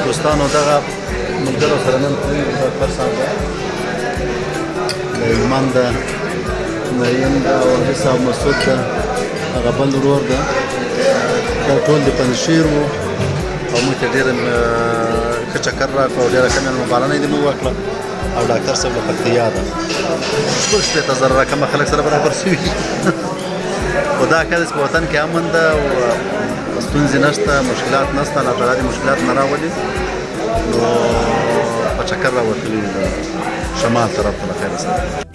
دوستانو دغه ملګرو سره نن اکبر صاحب د ایمان ده، مریم ده او حاجي صاحب مسعود ده، هغه بل ورور ده، دا ټول د پنجشیر وو او موږ ته ډېره ښه چکر راکړو او ډېره ښه مېلمهپالنه یې موږ وکړه او ډاکټر صاحب له پکتیا ده شپږ شپېته زره راکمه خلک سره برابر شوي خو دا ښه ده چې په وطن کې امن ده او ستونزې نشته، مشکلات نشته، الله تعالی دې مشکلات نه راولي. نو په چکر راوتلي د شمال طرف ته له خیره سره.